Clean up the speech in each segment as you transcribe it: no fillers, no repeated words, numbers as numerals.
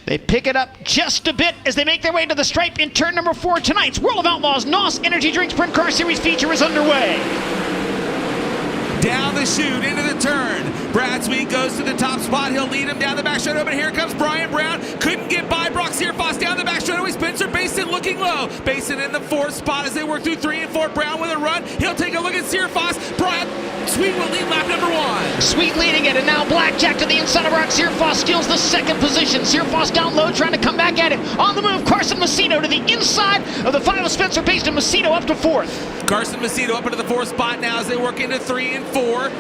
They pick it up just a bit as they make their way to the stripe in turn number 4. Tonight's World of Outlaws NOS Energy Drink Sprint Car Series feature is underway. Down the chute, into the turn. Brad Sweet goes to the top spot. He'll lead him down the back straightaway, but here comes Brian Brown. Couldn't get by Brock Searfoss down the back straightaway. Spencer Basin looking low. Basin in the 4th spot as they work through 3 and 4. Brown with a run. He'll take a look at Searfoss. Brad Sweet will lead lap number 1. Sweet leading it, and now Blackjack to the inside of Brock Searfoss steals the 2nd position. Searfoss down low, trying to come back at it. On the move, Carson Macedo to the inside of the 5 of Spencer Basin. Macedo up to 4th. Carson Macedo up into the 4th spot now as they work into 3 and 4.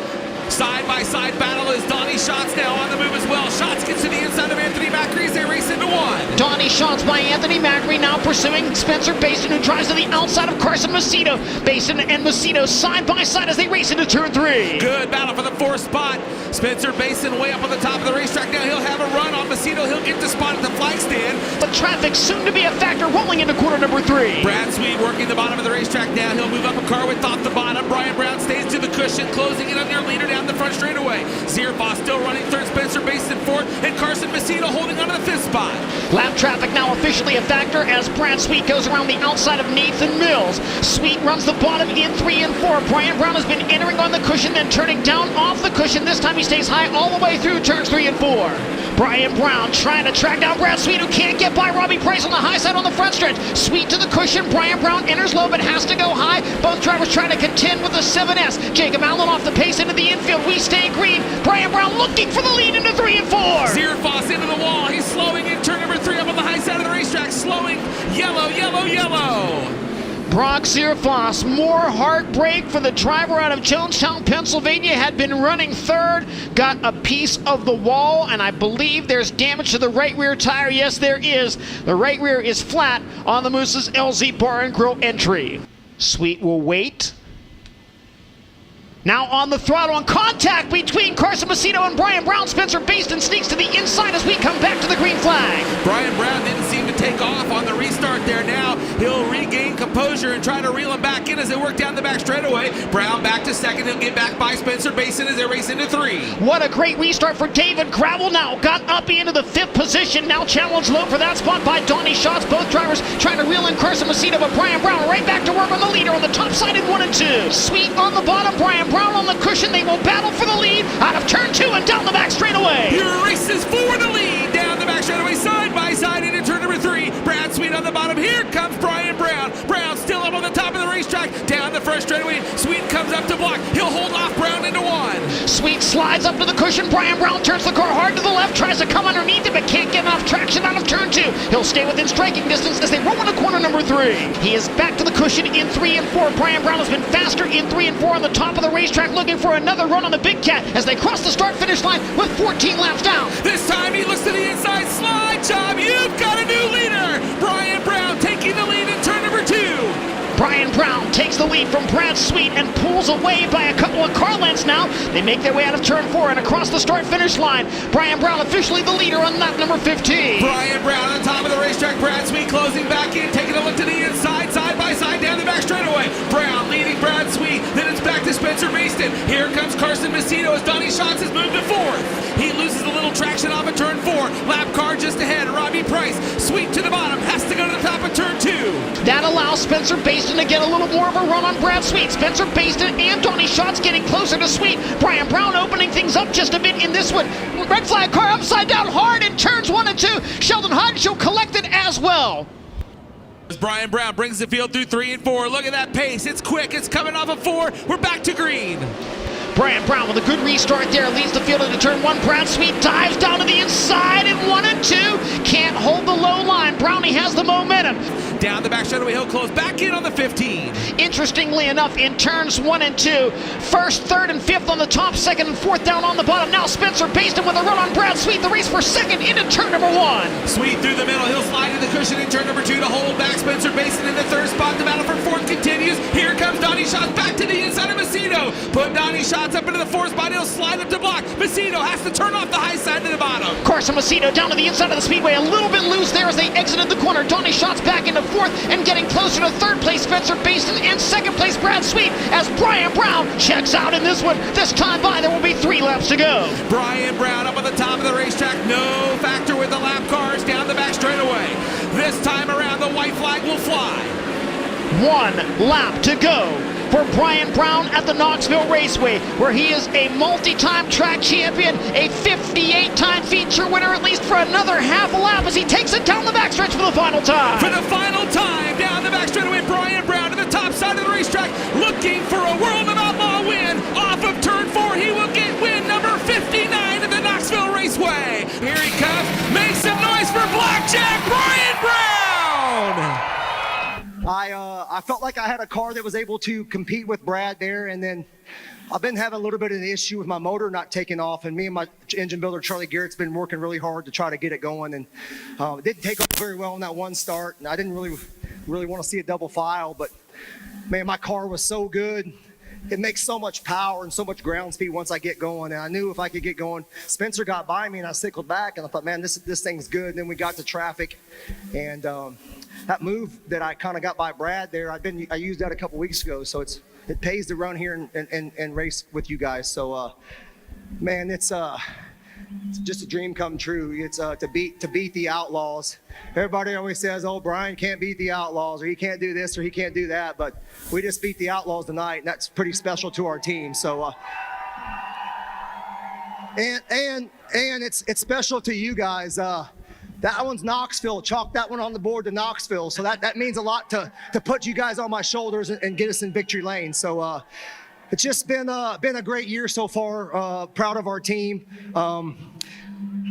Side-by-side battle is Donnie Schatz now on the move as well. Schatz gets to the inside of Anthony Macri as they race into 1. Donnie Schatz by Anthony Macri now pursuing Spencer Basin, who drives to the outside of Carson Macedo. Basin and Macedo side-by-side as they race into turn 3. Good battle for the 4th spot. Spencer Basin way up on the top of the racetrack now. He'll have a run on Macedo. He'll get the spot at the flag stand. But traffic soon to be a factor rolling into quarter number 3. Brad Sweet working the bottom of the racetrack now. He'll move up a car with off the bottom. Brian Brown stays to the cushion, closing in on their leader down the front straightaway. Searfoss still running 3rd, Spencer Basin 4th, and Carson Macedo holding on to the 5th spot. Lap traffic now officially a factor as Brad Sweet goes around the outside of Nathan Mills. Sweet runs the bottom in 3 and 4. Brian Brown has been entering on the cushion, then turning down off the cushion. This time he stays high all the way through turns 3 and 4. Brian Brown trying to track down Brad Sweet, who can't get by Robbie Price on the high side on the front stretch. Sweet to the cushion. Brian Brown enters low but has to go high. Both drivers trying to contend with the 7S. Jacob Allen off the pace into the infield. We stay green. Brian Brown looking for the lead into 3 and 4. Searfoss into the wall. He's slowing in turn number 3 up on the high side of the racetrack. Slowing. Yellow, yellow, yellow. Brock Searfoss, more heartbreak for the driver out of Jonestown, Pennsylvania. Had been running 3rd, got a piece of the wall, and I believe there's damage to the right rear tire. Yes, there is. The right rear is flat on the Moose's LZ Bar and Grill entry. Sweet will wait. Now on the throttle, and contact between Carson Macedo and Brian Brown. Spencer Basin sneaks to the inside as we come back to the green flag. Brian Brown didn't seem to take off on the restart there now. He'll regain composure and try to reel him back in as they work down the back straightaway. Brown back to 2nd. He'll get back by Spencer Basin as they race into 3. What a great restart for David Gravel now. Got up into the 5th position. Now challenged low for that spot by Donnie Schatz. Both drivers trying to reel in Carson Macedo, but Brian Brown right back to work on the leader on the top side in 1 and 2. Sweet on the bottom. Brian Brown on the cushion. They will battle for the lead out of turn 2 and down the back straightaway. He races for the lead down the back straightaway, side by side into turn number 3. Brad Sweet on the bottom. Here comes Brian Brown. Brown still up on the top of the racetrack down the front straightaway. Sweet comes up to block. He'll hold off Brown into 1. Sweet slides up to the cushion. Brian Brown turns the car hard to the left, tries to come underneath it, but can't get enough traction out of turn 2. He'll stay within striking distance as they roll into corner number 3. He is back to the cushion in 3 and 4. Brian Brown has been faster in 3 and 4 on the top of the racetrack, looking for another run on the Big Cat as they cross the start-finish line with 14 laps down. This time he looks to the inside. Slide job. You've got a new leader. Brian Brown taking the lead in turn number 2. Brian Brown takes the lead from Brad Sweet and pulls away by a couple of car lengths now. They make their way out of turn 4 and across the start-finish line. Brian Brown officially the leader on lap number 15. Brian Brown on top of the racetrack. Brad Sweet closing back in, taking a look to the inside, side by side down the back straightaway. Brown leading Brad Sweet. Then it's back to Spencer Basin. Here comes Carson Macedo as Donnie Schatz has moved to 4th. He loses a little traction off of turn 4. Lap car just ahead. Robbie Price. Sweet to the bottom. Has to go to the top of turn 2. That allows Spencer Basin to get a little more of a run on Brad Sweet. Spencer Basin and Donnie Schatz getting closer to Sweet. Brian Brown opening things up just a bit in this one. Red flag car upside down hard in turns 1 and 2. Sheldon Hodge will collect it as well. As Brian Brown brings the field through 3 and 4. Look at that pace. It's quick. It's coming off of 4. We're back to green. Brian Brown with a good restart there leads the field into turn 1. Brad Sweet dives down to the inside in 1 and 2. Can't hold the low line. Brownie has the momentum. Down the back straightaway, he'll close back in on the 15. Interestingly enough, in turns 1 and 2, 1st, 3rd, and 5th on the top, 2nd and 4th down on the bottom. Now Spencer Basin with a run on Brad Sweet. The race for 2nd into turn number 1. Sweet through the middle. He'll slide to the cushion in turn number 2 to hold back Spencer Basin in the 3rd spot. The battle for 4th continues. Here comes Donnie Schatz back to the inside of Macedo. Put Donnie shots up into the fourth spot. He'll slide up to block. Macedo has to turn off the high side to the bottom. Carson Macedo down to the inside of the speedway, a little bit loose there as they exited the corner. Donnie Schatz back into fourth and getting closer to third place Spencer Bayston, and second place Brad Sweet as Brian Brown checks out in this one. This time by, there will be 3 laps to go. Brian Brown up on the top of the racetrack, no factor with the lap cars down the back straightaway. This time around, the white flag will fly. 1 lap to go for Brian Brown at the Knoxville Raceway, where he is a multi-time track champion, a 58-time feature winner, at least for another half a lap as he takes it down the backstretch for the final time. For the final time, down the back straightaway, Brian Brown to the top side of the racetrack, looking for a World of Outlaw win. Off of turn 4, he will get win number 59 at the Knoxville Raceway. Here he comes, make some noise for Blackjack Brian Brown! I felt like I had a car that was able to compete with Brad there, and then I've been having a little bit of an issue with my motor not taking off, and me and my engine builder, Charlie Garrett's been working really hard to try to get it going, and it didn't take off very well in that one start, and I didn't really want to see a double file, but man, my car was so good. It makes so much power and so much ground speed once I get going, and I knew if I could get going. Spencer got by me, and I cycled back, and I thought, man, this thing's good. And then we got to traffic, and that move that I kind of got by Brad there, I used that a couple weeks ago, so it pays to run here and race with you guys. So, man, it's just a dream come true. It's to beat the Outlaws. Everybody always says, "Oh, Brian can't beat the Outlaws, or he can't do this, or he can't do that." But we just beat the Outlaws tonight, and that's pretty special to our team. So, and it's special to you guys. That one's Knoxville. Chalk that one on the board to Knoxville. So that means a lot to put you guys on my shoulders and get us in victory lane. So it's just been a great year so far. Proud of our team.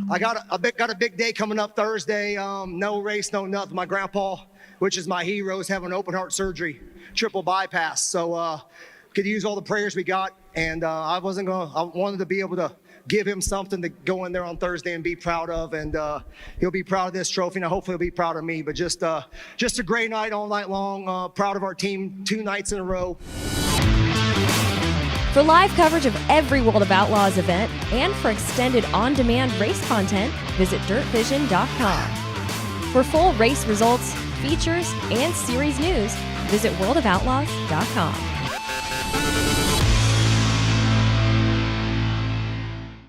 I got a big day coming up Thursday. No race, no nothing. My grandpa, which is my hero, is having open heart surgery, triple bypass. So could use all the prayers we got. And I wanted to be able to give him something to go in there on Thursday and be proud of, and he'll be proud of this trophy, and hopefully he'll be proud of me. But just a great night all night long. Proud of our team 2 nights in a row. For live coverage of every World of Outlaws event and for extended on-demand race content, visit dirtvision.com. For full race results, features, and series news, visit worldofoutlaws.com.